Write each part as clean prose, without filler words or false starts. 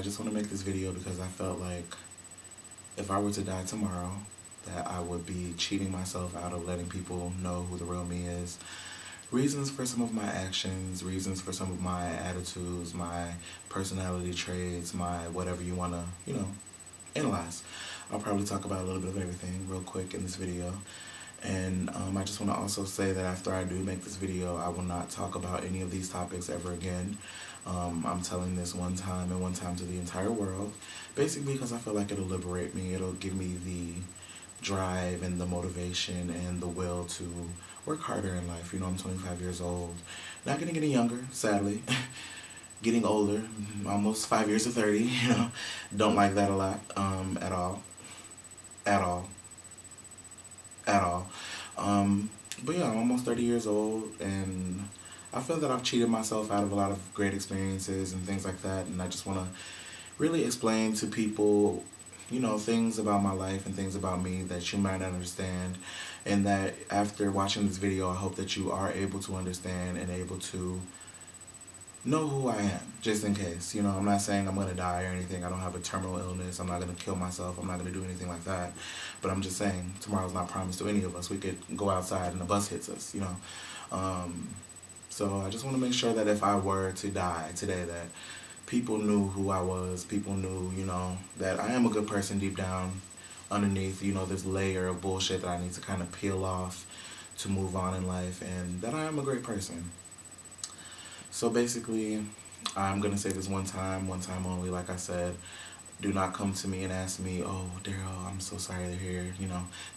just want to make this video because I felt like if I were to die tomorrow, that I would be cheating myself out of letting people know who the real me is. Reasons for some of my actions, reasons for some of my attitudes, my personality traits, my whatever you want to, analyze. I'll probably talk about a little bit of everything real quick in this video. And I just want to also say that after I do make this video, I will not talk about any of these topics ever again. I'm telling this one time and one time to the entire world, basically because I feel like it'll liberate me. It'll give me the drive and the motivation and the will to work harder in life. I'm 25 years old, not getting any younger, sadly. Getting older, almost 5 years to 30, don't like that a lot, at all. But yeah, I'm almost 30 years old, and I feel that I've cheated myself out of a lot of great experiences and things like that, and I just want to really explain to people, things about my life and things about me that you might not understand, and that after watching this video, I hope that you are able to understand and able to know who I am, just in case. I'm not saying I'm going to die or anything. I don't have a terminal illness. I'm not going to kill myself. I'm not going to do anything like that. But I'm just saying, tomorrow's not promised to any of us. We could go outside and a bus hits us, So I just want to make sure that if I were to die today, that people knew who I was. People knew, that I am a good person deep down underneath, this layer of bullshit that I need to kind of peel off to move on in life, and that I am a great person. So basically, I'm going to say this one time only, like I said. Do not come to me and ask me, oh, Daryl, I'm so sorry to hear,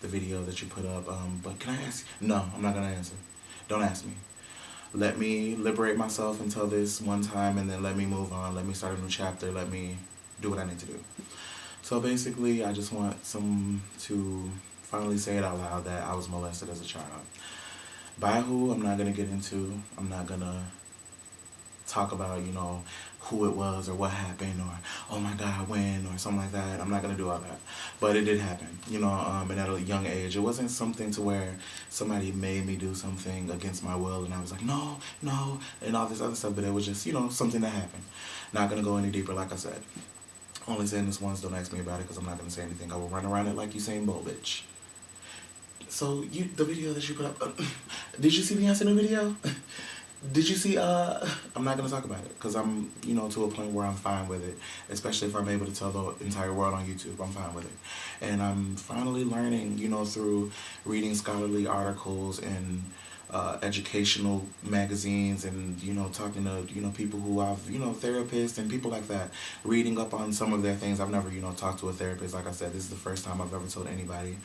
the video that you put up, but can I ask you? No, I'm not going to answer. Don't ask me. Let me liberate myself until this one time, and then let me move on. Let me start a new chapter. Let me do what I need to do. So basically, I just want to finally say it out loud that I was molested as a child. By who, I'm not going to get into. I'm not going to talk about, who it was or what happened or, oh my God, when, or something like that. I'm not going to do all that. But it did happen, and at a young age. It wasn't something to where somebody made me do something against my will and I was like, no, and all this other stuff. But it was just, something that happened. Not going to go any deeper, like I said. Only saying this once, don't ask me about it because I'm not going to say anything. I will run around it like Usain Bolt, bitch. So, the video that you put up, did you see Beyonce's new video? Did you see, I'm not going to talk about it because I'm, to a point where I'm fine with it, especially if I'm able to tell the entire world on YouTube. I'm fine with it. And I'm finally learning, through reading scholarly articles and educational magazines and, talking to, people who I've, therapists and people like that, reading up on some of their things. I've never, talked to a therapist. Like I said, this is the first time I've ever told anybody,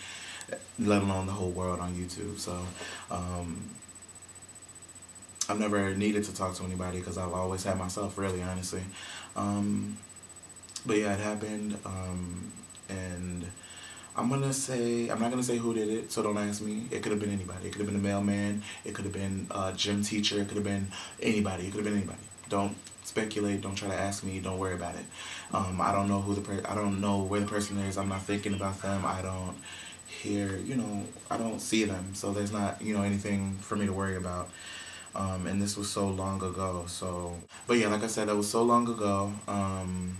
let alone the whole world on YouTube. So, I've never needed to talk to anybody because I've always had myself, really, honestly. But yeah, it happened, and I'm not gonna say who did it, so don't ask me. It could have been anybody. It could have been a mailman. It could have been a gym teacher. It could have been anybody. It could have been anybody. Don't speculate. Don't try to ask me. Don't worry about it. I don't know I don't know where the person is. I'm not thinking about them. I don't hear, I don't see them. So there's not, anything for me to worry about. And this was so long ago, but yeah, like I said, that was so long ago, and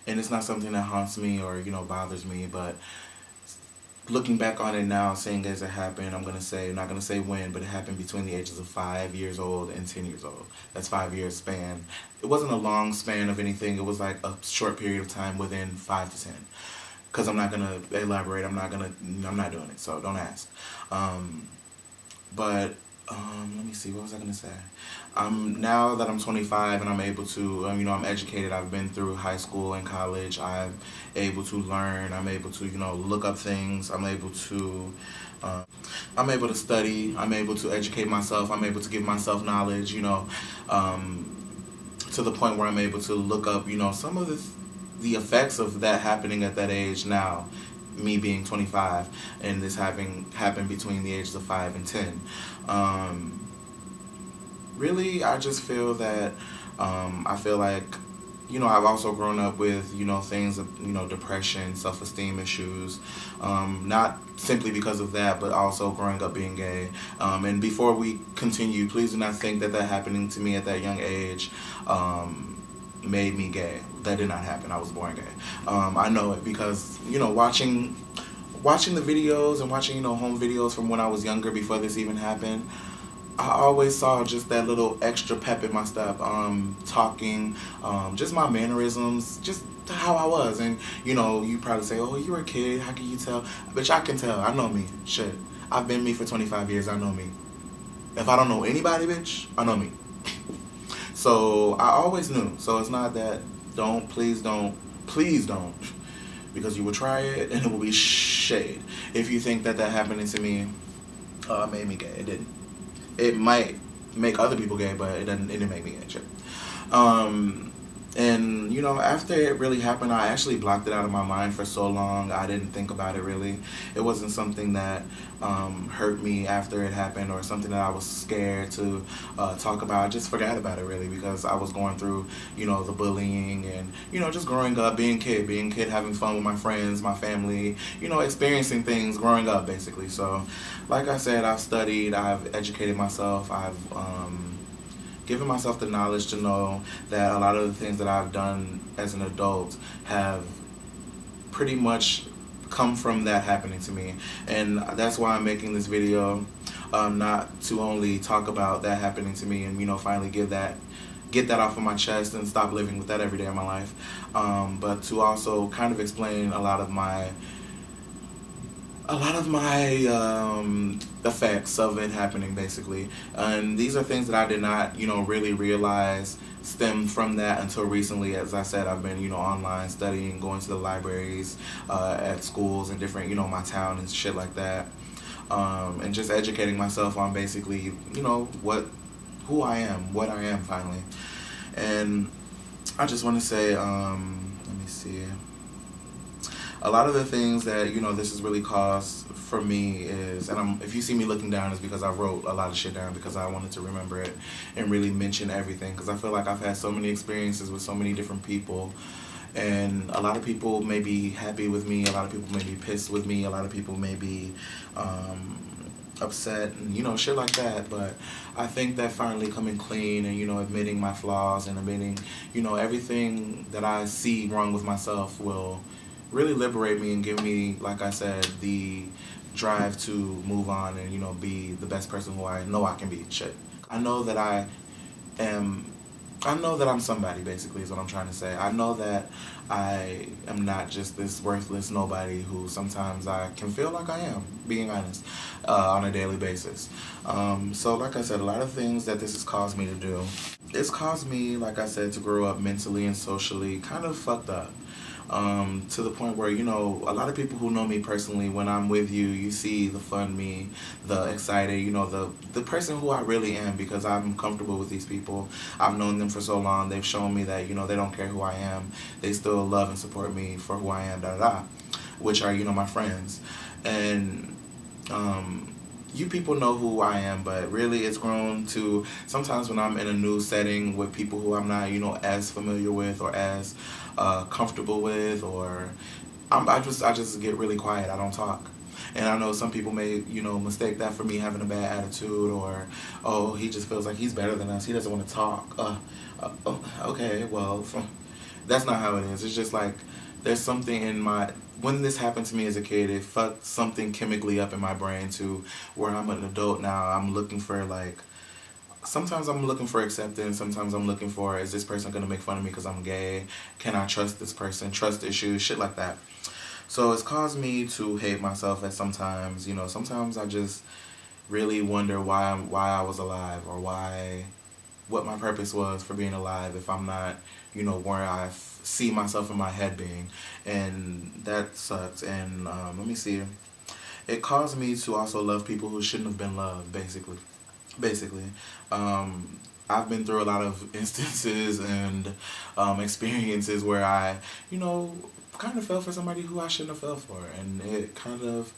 it's not something that haunts me or, bothers me, but looking back on it now, seeing as it happened, I'm not gonna say when, but it happened between the ages of 5 years old and 10 years old. That's 5 years span. It wasn't a long span of anything, it was like a short period of time within 5 to 10. Because I'm not gonna elaborate, I'm not doing it, so don't ask. Let me see, what was I going to say? Now that I'm 25 and I'm able to, I'm educated, I've been through high school and college, I'm able to learn, I'm able to, look up things, I'm able to study, I'm able to educate myself, I'm able to give myself knowledge, to the point where I'm able to look up, some of the effects of that happening at that age now. Me being 25 and this having happened between the ages of 5 and 10. Really, I just feel that I feel like, I've also grown up with, things of, depression, self-esteem issues, not simply because of that, but also growing up being gay. And before we continue, please do not think that happening to me at that young age made me gay. That did not happen. I was born gay. I know it because, watching the videos and watching, home videos from when I was younger before this even happened, I always saw just that little extra pep in my step, talking, just my mannerisms, just how I was. And, you probably say, oh, you were a kid, how can you tell? Bitch, I can tell. I know me. Shit. I've been me for 25 years. I know me. If I don't know anybody, bitch, I know me. So I always knew. So it's not that please don't, because you will try it and it will be shade. If you think that happening to me made me gay, it didn't. It might make other people gay, but it didn't make me gay. Shit. And, after it really happened, I actually blocked it out of my mind for so long. I didn't think about it really. It wasn't something that hurt me after it happened or something that I was scared to talk about. I just forgot about it really because I was going through, the bullying and, just growing up, being kid, having fun with my friends, my family, experiencing things growing up basically. So, like I said, I've studied, I've educated myself, I've given myself the knowledge to know that a lot of the things that I've done as an adult have pretty much come from that happening to me. And that's why I'm making this video, not to only talk about that happening to me and, finally get that off of my chest and stop living with that every day of my life, but to also kind of explain a lot of my effects of it happening basically. And these are things that I did not, really realize stemmed from that until recently. As I said, I've been, online studying, going to the libraries, at schools and different, my town and shit like that. And just educating myself on basically, who I am, what I am finally. And I just want to say, let me see. A lot of the things that, this has really caused for me is, and if you see me looking down, is because I wrote a lot of shit down because I wanted to remember it and really mention everything, because I feel like I've had so many experiences with so many different people, and a lot of people may be happy with me, a lot of people may be pissed with me, a lot of people may be upset and shit like that. But I think that finally coming clean and admitting my flaws and admitting everything that I see wrong with myself will really liberate me and give me, like I said, the drive to move on and be the best person who I know I can be. Shit. I know that I'm somebody, basically, is what I'm trying to say. I know that I am not just this worthless nobody who sometimes I can feel like I am, being honest, on a daily basis. So like I said, a lot of things that this has caused me to do, it's caused me, like I said, to grow up mentally and socially kind of fucked up. To the point where, a lot of people who know me personally, when I'm with you, you see the fun me, the excited, the person who I really am, because I'm comfortable with these people. I've known them for so long. They've shown me that, they don't care who I am. They still love and support me for who I am, which are, my friends. And, you people know who I am, but really it's grown to sometimes when I'm in a new setting with people who I'm not, as familiar with or as comfortable with, or I just get really quiet. I don't talk. And I know some people may, mistake that for me having a bad attitude, or, oh, he just feels like he's better than us. He doesn't want to talk. Okay, well, that's not how it is. It's just like there's something in when this happened to me as a kid, it fucked something chemically up in my brain to where I'm an adult now. I'm looking for sometimes I'm looking for acceptance. Sometimes I'm looking for, is this person going to make fun of me because I'm gay? Can I trust this person? Trust issues, shit like that. So it's caused me to hate myself at sometimes. Sometimes I just really wonder why I was alive, or what my purpose was for being alive if I'm not, where I see myself in my head being. And that sucks. And let me see. It caused me to also love people who shouldn't have been loved, basically. I've been through a lot of instances and experiences where I, kind of fell for somebody who I shouldn't have fell for. And it kind of,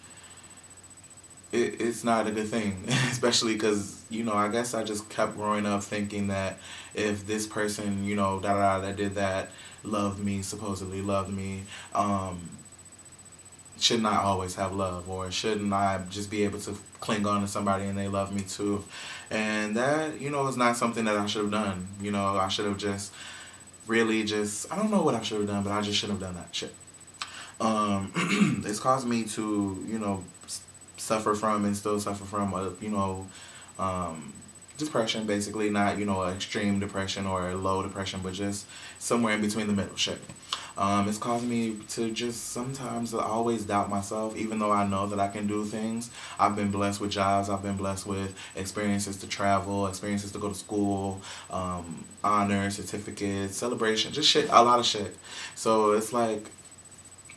it's not a good thing, especially because, I guess I just kept growing up thinking that if this person, that did that, supposedly loved me, shouldn't I always have love, or shouldn't I just be able to cling on to somebody and they love me too? And that, is not something that I should have done. I should have just really just, I don't know what I should have done, but I just shouldn't have done that shit. It's caused me to, suffer from and still suffer from, um, depression, basically. Not, extreme depression or low depression, but just somewhere in between the middle shit. It's caused me to just sometimes always doubt myself, even though I know that I can do things. I've been blessed with jobs. I've been blessed with experiences to travel, experiences to go to school, honors, certificates, celebration, just shit, a lot of shit. So it's like,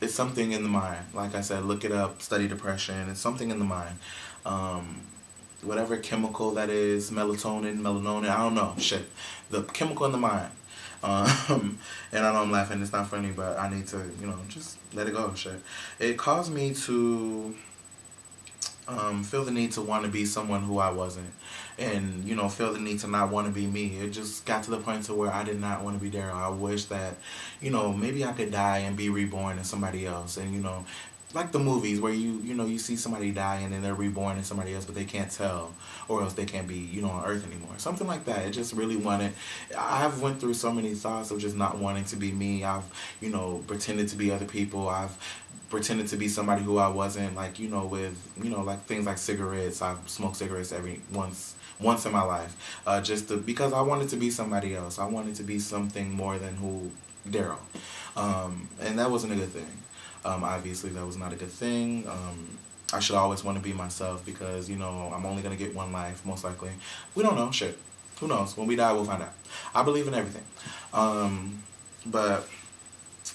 it's something in the mind. Like I said, look it up, study depression. It's something in the mind. Whatever chemical that is, melatonin, melanonin, I don't know, shit. The chemical in the mind. And I know I'm laughing, it's not funny, but I need to, just let it go, shit. It caused me to feel the need to want to be someone who I wasn't. And, feel the need to not want to be me. It just got to the point to where I did not want to be Daryl. I wish that, maybe I could die and be reborn as somebody else. And, like the movies where you see somebody die and then they're reborn as somebody else, but they can't tell, or else they can't be, on Earth anymore. Something like that. It just really wanted, I've went through so many thoughts of just not wanting to be me. I've, pretended to be other people. I've pretended to be somebody who I wasn't, like, with, like things like cigarettes. I've smoked cigarettes once in my life, because I wanted to be somebody else. I wanted to be something more than who Daryl, and that wasn't a good thing. Obviously, that was not a good thing. I should always want to be myself because, I'm only going to get one life, most likely. We don't know. Shit. Who knows? When we die, we'll find out. I believe in everything. But,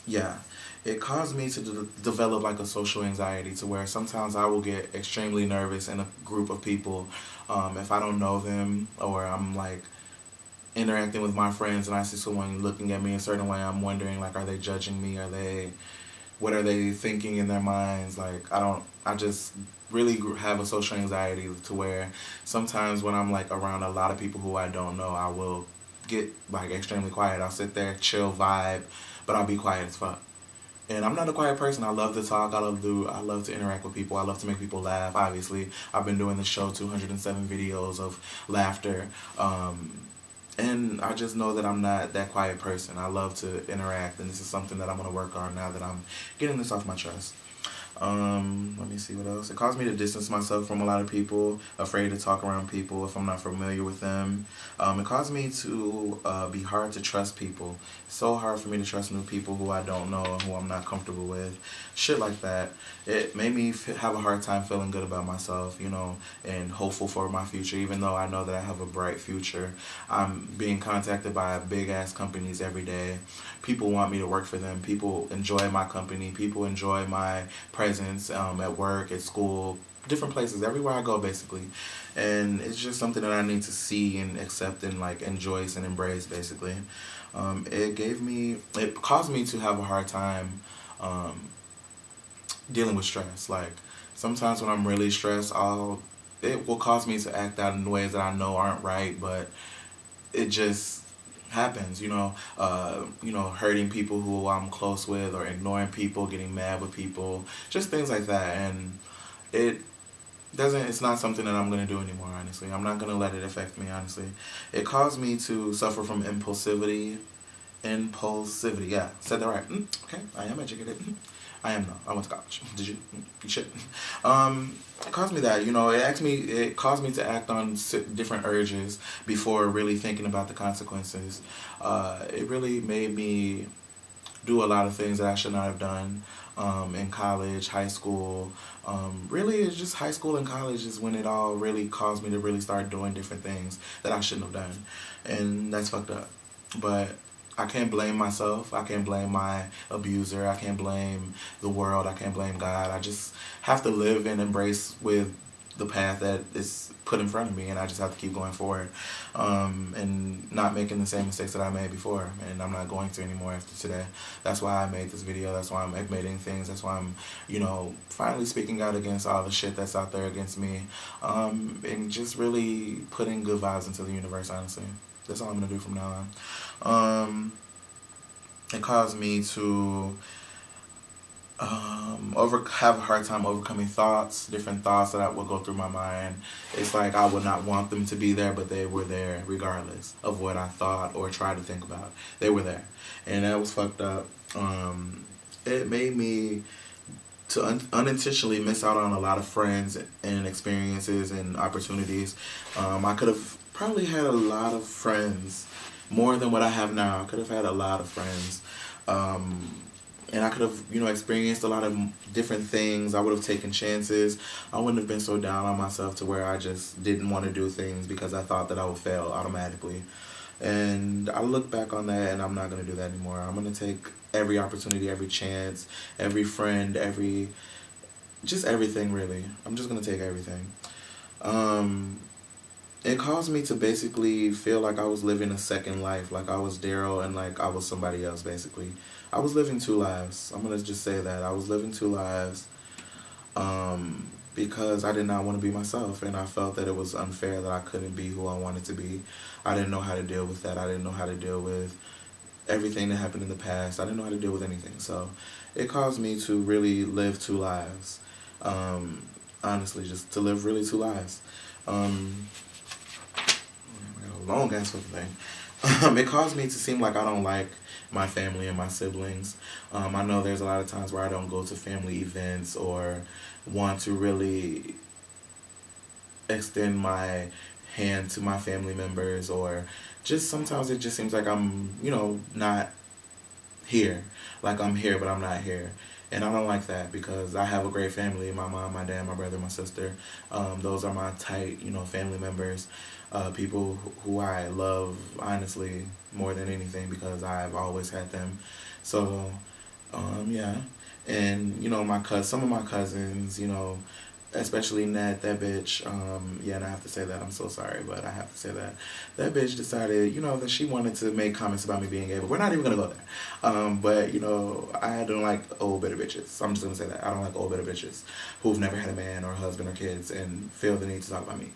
yeah. It caused me to develop like a social anxiety to where sometimes I will get extremely nervous in a group of people if I don't know them, or I'm like interacting with my friends and I see someone looking at me a certain way. I'm wondering, like, are they judging me? What are they thinking in their minds? Like, I just really have a social anxiety to where sometimes when I'm like around a lot of people who I don't know, I will get like extremely quiet. I'll sit there, chill, vibe, but I'll be quiet as fuck. And I'm not a quiet person. I love to talk. I love to interact with people. I love to make people laugh. Obviously, I've been doing this show, 207 videos of laughter. And I just know that I'm not that quiet person. I love to interact, and this is something that I'm going to work on now that I'm getting this off my chest. Let me see what else. It caused me to distance myself from a lot of people, afraid to talk around people if I'm not familiar with them. It caused me to be hard to trust people. It's so hard for me to trust new people who I don't know and who I'm not comfortable with. Shit like that. It made me have a hard time feeling good about myself, and hopeful for my future, even though I know that I have a bright future. I'm being contacted by big-ass companies every day. People want me to work for them. People enjoy my company. People enjoy my presence at work, at school, different places, everywhere I go, basically. And it's just something that I need to see and accept and like enjoy and embrace, basically. It caused me to have a hard time dealing with stress. Like, sometimes when I'm really stressed, it will cause me to act out in ways that I know aren't right, but it just happens, hurting people who I'm close with, or ignoring people, getting mad with people, just things like that. And it's not something that I'm going to do anymore, honestly. I'm not going to let it affect me, honestly. It caused me to suffer from impulsivity, yeah, said that right. Okay, I am educated. I am, though. I went to college. Did you? You should. It caused me that, it caused me to act on different urges before really thinking about the consequences. It really made me do a lot of things that I should not have done in college, high school. Really, it's just high school and college is when it all really caused me to really start doing different things that I shouldn't have done. And that's fucked up. But I can't blame myself. I can't blame my abuser. I can't blame the world. I can't blame God. I just have to live and embrace with the path that is put in front of me, and I just have to keep going forward and not making the same mistakes that I made before. And I'm not going to anymore after today. That's why I made this video. That's why I'm admitting things. That's why I'm, finally speaking out against all the shit that's out there against me, and just really putting good vibes into the universe, honestly. That's all I'm going to do from now on. It caused me to have a hard time overcoming thoughts, different thoughts that would go through my mind. It's like I would not want them to be there, but they were there regardless of what I thought or tried to think about. They were there, and that was fucked up. It made me to unintentionally miss out on a lot of friends and experiences and opportunities. I could have probably had a lot of friends, more than what I have now. I could have had a lot of friends. And I could have, experienced a lot of different things. I would have taken chances. I wouldn't have been so down on myself to where I just didn't want to do things because I thought that I would fail automatically. And I look back on that, and I'm not going to do that anymore. I'm going to take every opportunity, every chance, every friend, just everything, really. I'm just going to take everything. It caused me to basically feel like I was living a second life, like I was Daryl and like I was somebody else, basically. I was living two lives. I'm going to just say that. I was living two lives because I did not want to be myself, and I felt that it was unfair that I couldn't be who I wanted to be. I didn't know how to deal with that. I didn't know how to deal with everything that happened in the past. I didn't know how to deal with anything. So it caused me to really live two lives. Honestly, just to live really two lives. A long ass fucking thing. It caused me to seem like I don't like my family and my siblings. I know there's a lot of times where I don't go to family events or want to really extend my hand to my family members, or just sometimes it just seems like I'm, not here. Like I'm here, but I'm not here. And I don't like that because I have a great family. My mom, my dad, my brother, my sister. Those are my tight, family members. People who I love, honestly, more than anything because I've always had them. So, yeah. And, some of my cousins, especially Nat, that bitch, and I have to say that, I'm so sorry, but I have to say that. That bitch decided, that she wanted to make comments about me being gay, but we're not even going to go there. But, I don't like old bitter bitches. I'm just going to say that. I don't like old bitter bitches who've never had a man or a husband or kids and feel the need to talk about me.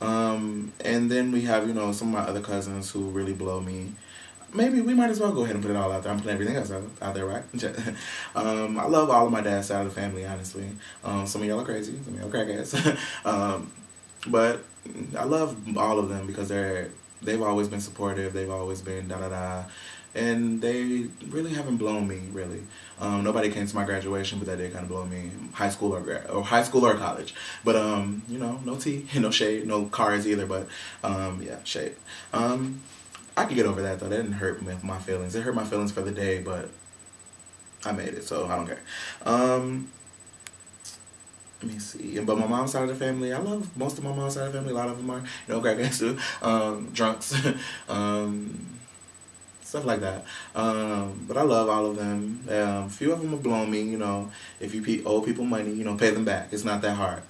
And then we have, some of my other cousins who really blow me. Maybe we might as well go ahead and put it all out there. I'm putting everything else out there, right? I love all of my dad's side of the family, honestly. Some of y'all are crazy. Some of y'all crackheads. But I love all of them because they've always been supportive. They've always been da-da-da. And they really haven't blown me, really. Nobody came to my graduation, but that did kind of blow me. High school or college. But, no tea, no shade, no cars either, but, yeah, shade. I could get over that, though. That didn't hurt my feelings. It hurt my feelings for the day, but I made it, so I don't care. Let me see. But my mom's side of the family, I love most of my mom's side of the family. A lot of them are, crackheads too. Drunks. Stuff like that. But I love all of them. A few of them have blown me, If you owe people money, pay them back. It's not that hard.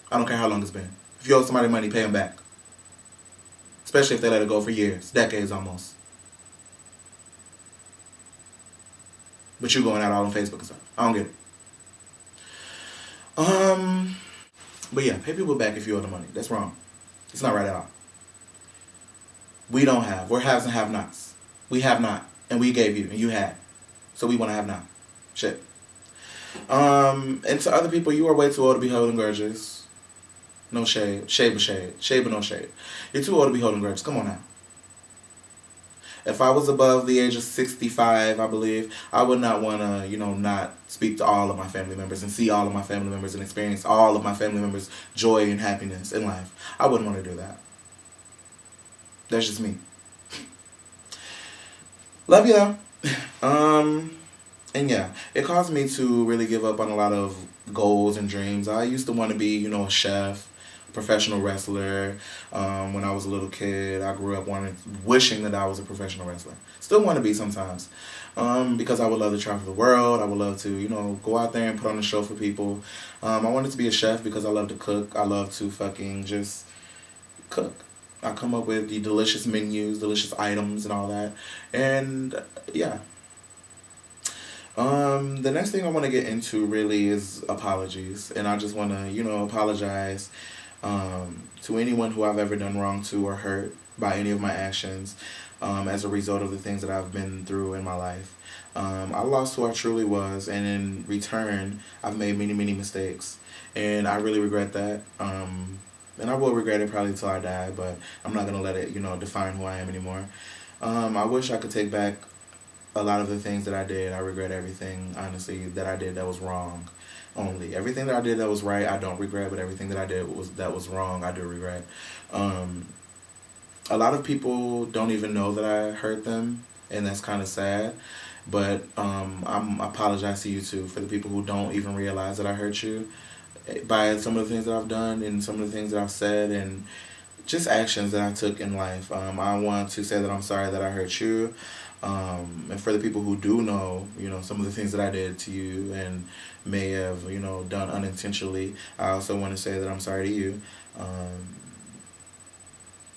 I don't care how long it's been. If you owe somebody money, pay them back. Especially if they let it go for years, decades almost. But you going out all on Facebook and stuff. I don't get it. But yeah, pay people back if you owe the money. That's wrong. It's not right at all. We don't have. We're haves and have-nots. We have not. And we gave you, and you had. So we want to have now. Shit. And to other people, you are way too old to be holding grudges. No shade. Shade but shade. Shade but no shade. You're too old to be holding grudges. Come on now. If I was above the age of 65, I believe, I would not want to, not speak to all of my family members and see all of my family members and experience all of my family members' joy and happiness in life. I wouldn't want to do that. That's just me. Love you though. And yeah, it caused me to really give up on a lot of goals and dreams. I used to want to be, a chef, professional wrestler. When I was a little kid, I grew up wishing that I was a professional wrestler. Still want to be sometimes. Because I would love to travel the world. I would love to, go out there and put on a show for people. I wanted to be a chef because I love to cook. I love to fucking just cook. I come up with the delicious menus, delicious items and all that. And yeah. The next thing I want to get into really is apologies. And I just want to, apologize to anyone who I've ever done wrong to or hurt by any of my actions. as a result of the things that I've been through in my life. I lost who I truly was, and in return, I've made many, many mistakes. And I really regret that. And I will regret it probably till I die, but I'm not going to let it, define who I am anymore. I wish I could take back a lot of the things that I did. I regret everything, honestly, that I did that was wrong. Only everything that I did that was right, I don't regret, but everything that I did that was wrong, I do regret. A lot of people don't even know that I hurt them, and that's kind of sad. But I apologize to you too for the people who don't even realize that I hurt you by some of the things that I've done and some of the things that I've said and just actions that I took in life. I want to say that I'm sorry that I hurt you. And for the people who do know, some of the things that I did to you and may have, done unintentionally, I also want to say that I'm sorry to you.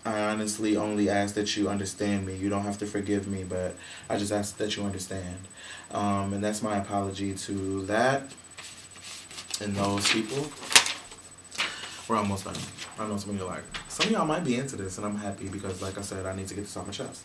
I honestly only ask that you understand me. You don't have to forgive me, but I just ask that you understand. And that's my apology to that and those people. We're almost done. I know some of y'all might be into this, and I'm happy because, like I said, I need to get this off my chest.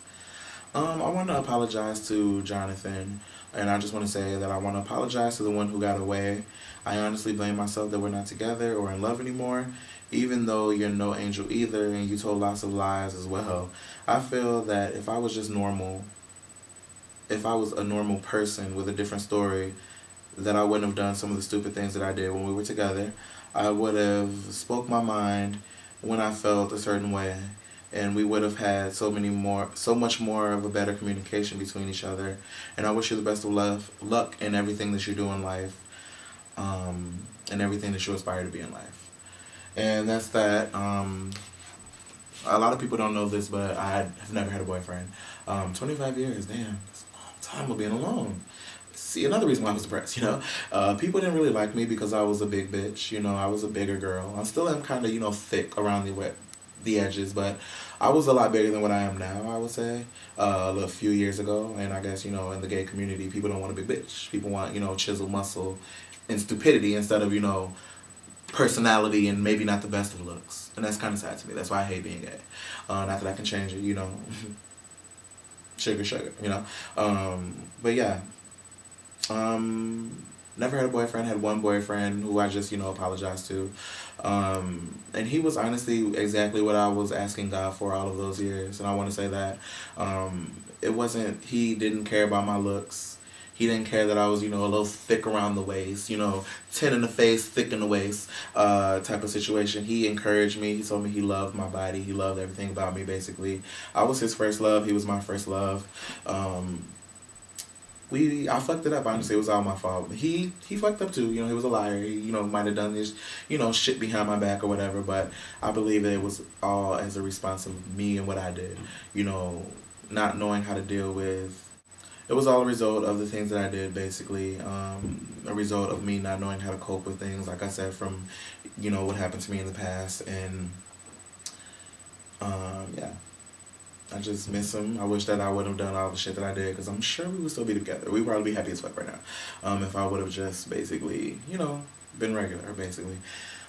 I want to apologize to Jonathan, and I just want to say that I want to apologize to the one who got away. I honestly blame myself that we're not together or in love anymore, even though you're no angel either, and you told lots of lies as well. I feel that if I was just normal, if I was a normal person with a different story, that I wouldn't have done some of the stupid things that I did when we were together. I would have spoke my mind when I felt a certain way, and we would have had so much more of a better communication between each other. And I wish you the best of luck in everything that you do in life, and everything that you aspire to be in life. And that's that. A lot of people don't know this, but I have never had a boyfriend. 25 years, damn, that's a long time of being alone. See, another reason why I was depressed, people didn't really like me because I was a big bitch, I was a bigger girl. I still am kind of, thick around the edges, but I was a lot bigger than what I am now, I would say, a few years ago. And I guess, in the gay community, people don't want a big bitch. People want, chiseled muscle and stupidity instead of, personality and maybe not the best of looks. And that's kind of sad to me. That's why I hate being gay. Not that I can change it, sugar, but yeah. Never had a boyfriend, had one boyfriend who I just, apologized to. And he was honestly exactly what I was asking God for all of those years. And I want to say that he didn't care about my looks. He didn't care that I was, a little thick around the waist, 10 in the face, thick in the waist, type of situation. He encouraged me. He told me he loved my body. He loved everything about me, basically. I was his first love. He was my first love. I fucked it up, honestly. It was all my fault. He fucked up too. He was a liar. He, might have done this, shit behind my back or whatever. But I believe that it was all as a response of me and what I did. Not knowing how to deal with. It was all a result of the things that I did, basically. A result of me not knowing how to cope with things, like I said, from, what happened to me in the past. And, yeah. I just miss him. I wish that I would have done all the shit that I did, because I'm sure we would still be together. We'd probably be happy as fuck right now. If I would have just basically, been regular, basically.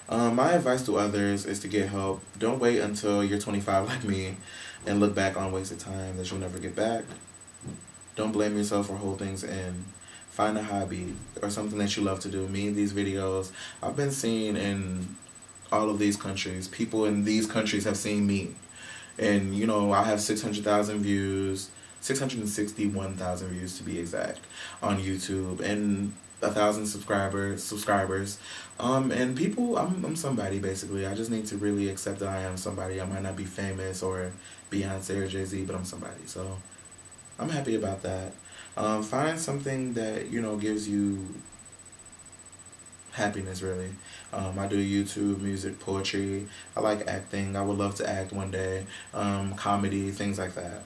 My advice to others is to get help. Don't wait until you're 25 like me and look back on wasted time that you'll never get back. Don't blame yourself or hold things in. Find a hobby or something that you love to do. Me and these videos, I've been seen in all of these countries. People in these countries have seen me. And, I have 600,000 views, 661,000 views to be exact, on YouTube, and 1,000 subscribers. And people, I'm somebody, basically. I just need to really accept that I am somebody. I might not be famous or Beyonce or Jay-Z, but I'm somebody. So I'm happy about that. Find something that, gives you happiness, really. I do YouTube, music, poetry. I like acting. I would love to act one day. Comedy, things like that.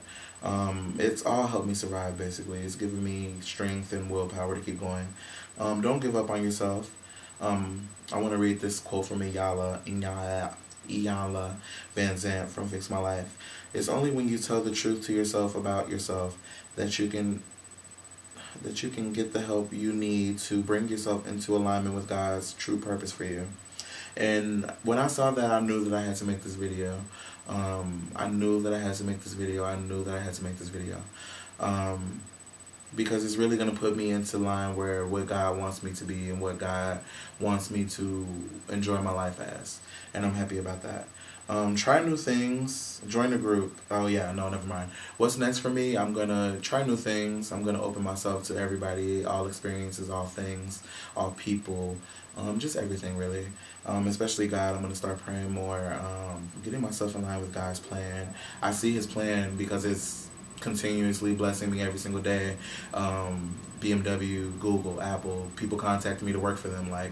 It's all helped me survive, basically. It's given me strength and willpower to keep going. Don't give up on yourself. I want to read this quote from Iyanla Van Zant from Fix My Life. It's only when you tell the truth to yourself about yourself that you can get the help you need to bring yourself into alignment with God's true purpose for you. And when I saw that, I knew that I had to make this video. I knew that I had to make this video. I knew that I had to make this video. Because it's really going to put me into line where what God wants me to be and what God wants me to enjoy my life as. And I'm happy about that. Try new things, join the group. Oh yeah, no, never mind. What's next for me? I'm going to try new things. I'm going to open myself to everybody, all experiences, all things, all people, just everything really. Especially God, I'm going to start praying more, getting myself in line with God's plan. I see his plan because it's continuously blessing me every single day. BMW, Google, Apple, people contacting me to work for them. Like,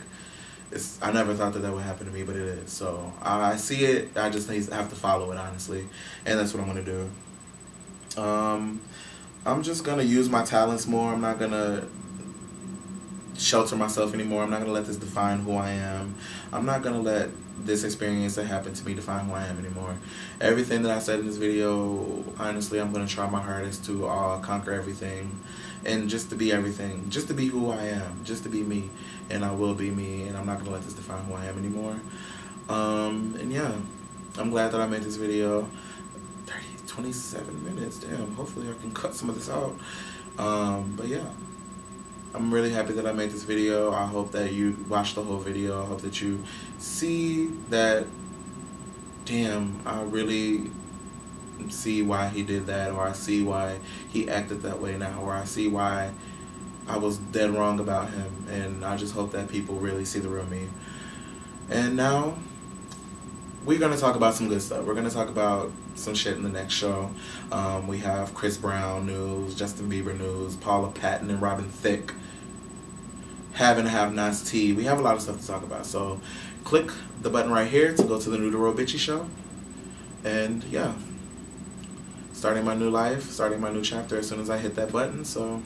I never thought that would happen to me, but it is. So I see it. I just have to follow it, honestly, and that's what I'm gonna do. I'm just gonna use my talents more. I'm not gonna shelter myself anymore. I'm not gonna let this define who I am. I'm not gonna let this experience that happened to me define who I am anymore. Everything that I said in this video, honestly, I'm going to try my hardest to conquer everything and just to be everything, just to be who I am, just to be me, and I will be me, and I'm not going to let this define who I am anymore. And yeah, I'm glad that I made this video. 27 minutes, damn, hopefully I can cut some of this out. But yeah, I'm really happy that I made this video. I hope that you watch the whole video. I hope that you see that, damn, I really see why he did that, or I see why he acted that way now, or I see why I was dead wrong about him. And I just hope that people really see the real me. And now, we're going to talk about some good stuff. We're going to talk about some shit in the next show. We have Chris Brown news, Justin Bieber news, Paula Patton and Robin Thicke, Have and Have Nots tea. We have a lot of stuff to talk about. So click the button right here to go to the New to Roll Bitchy show. And yeah, starting my new life, starting my new chapter as soon as I hit that button. So